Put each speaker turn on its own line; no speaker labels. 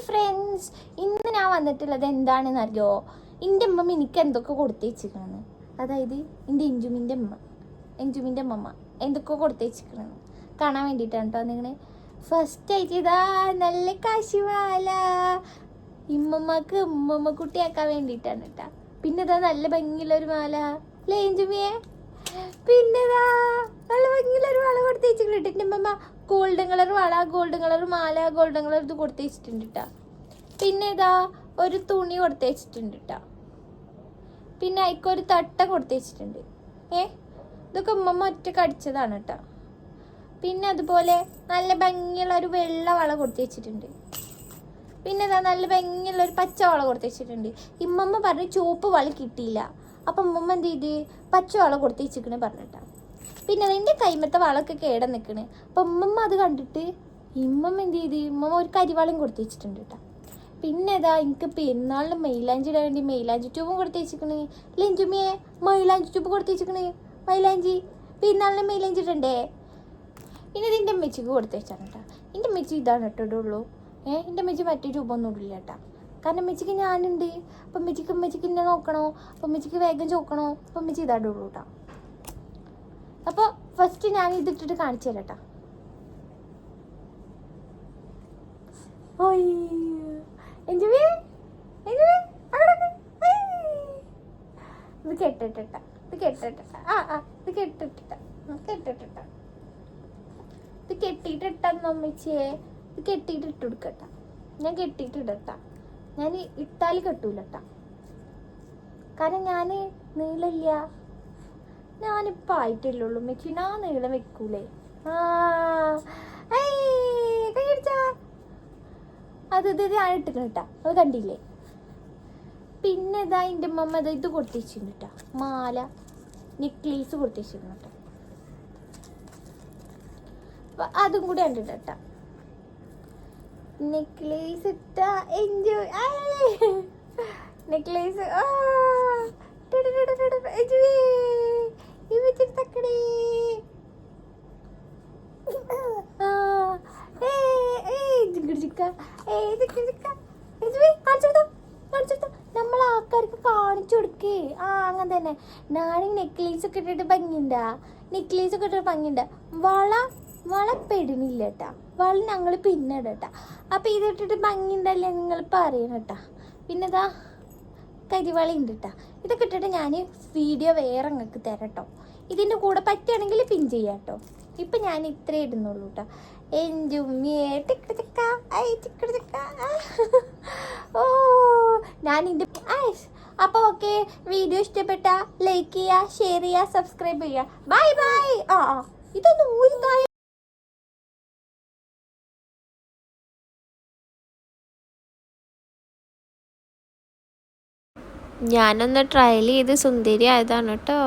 Friends, ഇന്ന് ഞാൻ വന്നിട്ടുള്ളത് എന്താണെന്ന് അറിയോ? എൻ്റെ അമ്മ എനിക്ക് എന്തൊക്കെ കൊടുത്തേച്ചിരിക്കണെന്ന്, അതായത് എൻ്റെ എഞ്ചുമിൻ്റെ അമ്മ എന്തൊക്കെ കൊടുത്തേച്ചിരിക്കണെന്ന് കാണാൻ വേണ്ടിയിട്ടാണ് കേട്ടോ നിങ്ങൾ. ഫസ്റ്റ് ആയിട്ട് ഇതാ നല്ല കാശുമാല ഇമ്മമ്മക്ക് ഉമ്മമ്മക്കുട്ടിയാക്കാൻ വേണ്ടിയിട്ടാണ് കേട്ടോ. പിന്നെ ഇതാ നല്ല ഭംഗിയുള്ളൊരു മാല അല്ലേ എഞ്ചുമിയെ. പിന്നെതാ നല്ല ഭംഗിയുള്ളൊരു മാല കൊടുത്തേച്ചിട്ടുണ്ട് എൻ്റെ അമ്മമ്മ. ഗോൾഡൻ കളർ വള, ഗോൾഡൻ കളർ മാല, ഗോൾഡൻ കളർ ഇത് കൊടുത്തേച്ചിട്ടുണ്ട് കേട്ടോ. പിന്നെ ഇതാ ഒരു തുണി കൊടുത്തേച്ചിട്ടുണ്ട് കേട്ടോ. പിന്നെ അതിക്കൊരു തട്ട കൊടുത്തേച്ചിട്ടുണ്ട്. ഇതൊക്കെ ഉമ്മമ്മ ഒറ്റക്ക് അടിച്ചതാണ് കേട്ടോ. പിന്നെ അതുപോലെ നല്ല ഭംഗിയുള്ള ഒരു വെള്ള വള കൊടുത്തേച്ചിട്ടുണ്ട്. പിന്നെ ഇതാ നല്ല ഭംഗിയുള്ള ഒരു പച്ച വള കൊടുത്തേച്ചിട്ടുണ്ട്. ഇമ്മമ്മ പറഞ്ഞ് ചുവപ്പ് വള കിട്ടിയില്ല, അപ്പം ഉമ്മമ്മ എന്ത് ചെയ്ത് പച്ച വള കൊടുത്തേച്ചിക്കണേ പറഞ്ഞിട്ടാ. പിന്നെ അതിൻ്റെ കൈമത്തെ വളമൊക്കെ കേടാൻ നിൽക്കണ്. അപ്പം ഉമ്മമ്മ അത് കണ്ടിട്ട് ഇമ്മമ്മ എന്ത് ചെയ്ത് ഇമ്മമ്മ ഒരു കരിവാളയും കൊടുത്ത് വെച്ചിട്ടുണ്ട് കേട്ടോ. പിന്നെ ഇതാ എനിക്ക് പെരുന്നാളിന് മൈലാഞ്ചി ഇടാൻ വേണ്ടി മൈലാഞ്ചി ട്യൂബും കൊടുത്ത് വെച്ചിക്കണേ. ലെഞ്ചുമിയെ മൈലാഞ്ചി ട്യൂബ് കൊടുത്ത് വെച്ചിക്കണേ. മൈലാഞ്ചി പെരുന്നാളിന് മൈലാഞ്ചി ഇടണ്ടേ. പിന്നെ ഇതിൻ്റെ അമ്മച്ചിക്ക് കൊടുത്ത് വെച്ചാണ് കേട്ടോ. എൻ്റെ അമ്മച്ചി ഇതാണ് ഇട്ടിടുള്ളൂ. എൻ്റെ അമ്മച്ചി മറ്റേ ട്യൂബൊന്നും ഇടില്ല കേട്ടോ. കാരണം അമ്മച്ചിക്ക് ഞാനുണ്ട്. അപ്പം അമ്മച്ചിക്ക് എന്നെ നോക്കണോ, അപ്പം അമ്മച്ചിക്ക് വേഗം ചോക്കണോ, അപ്പം അമ്മച്ചി ഇതാടുള്ളൂ കേട്ടോ. അപ്പോൾ ഫസ്റ്റ് ഞാൻ ഇതിട്ടിട്ട് കാണിച്ചു തരാം കേട്ടോ. ഇത് കെട്ടിട്ടിട്ട ഇത് കെട്ടിട്ടിട്ടെന്ന് അമ്മച്ചിയെ ഇത് കെട്ടിയിട്ട് ഇട്ട് കൊടുക്കട്ട. ഞാൻ കെട്ടിയിട്ട് ഇടട്ട. ഞാൻ ഇട്ടാൽ കെട്ടൂലട്ട, കാരണം ഞാൻ നീളില്ല. ഞാനിപ്പോൾ ആയിട്ടില്ലുള്ളൂ മെച്ചി, ഞാൻ നീളം വെക്കൂലേ. അത് ഞാൻ ഇട്ടിട്ട് കേട്ടാ, അത് കണ്ടില്ലേ. പിന്നെ ഇതാ എൻ്റെ അമ്മ ഇത് കൊടുത്തിട്ടുണ്ട് കേട്ടോ. മാല നെക്ലേസ് കൊടുത്തിട്ടുണ്ട് കേട്ടോ. അപ്പം അതും കൂടി കണ്ടിട്ട് കേട്ടാ. നെക്ലേസ് ഇട്ട എൻജോയ്. നെക്ലേസ് നമ്മൾ ആൾക്കാർക്ക് കാണിച്ചു കൊടുക്കേ. അങ്ങനെ തന്നെ. നാളെ നെക്ലേസ് ഒക്കെ ഇട്ടിട്ട് ഭംഗിയുണ്ടാ, നെക്ലേസ് ഒക്കെ ഇട്ടിട്ട് ഭംഗിയുണ്ടാ. വള പെടുന്നില്ല കേട്ടാ. വള ഞങ്ങൾ പിന്നെ ഇടട്ടാ. അപ്പം ഇതിട്ടിട്ട് ഭംഗിയുണ്ടല്ലേ നിങ്ങൾ പറയണം കേട്ടാ. പിന്നെ ഇതാ കരിവാള ഉണ്ട് കേട്ടോ. ഇതൊക്കെ ഇട്ടിട്ട് ഞാൻ വീഡിയോ വേറെ നിങ്ങൾക്ക് തരാം കേട്ടോ. ഇതിൻ്റെ കൂടെ പറ്റുകയാണെങ്കിൽ പിൻ ചെയ്യാം കേട്ടോ. ഇപ്പം ഞാൻ ഇത്രേ ഇടുന്നുള്ളൂ കേട്ടോ. ഓ ഞാനിൻ്റെ അപ്പോൾ ഓക്കെ, വീഡിയോ ഇഷ്ടപ്പെട്ട ലൈക്ക് ചെയ്യുക, ഷെയർ ചെയ്യുക, സബ്സ്ക്രൈബ് ചെയ്യുക. Bye bye. ഇതൊന്നും ഊരിക്കായ ഞാനൊന്ന് ട്രയൽ ചെയ്ത് സുന്ദരി ആയതാണ് കേട്ടോ.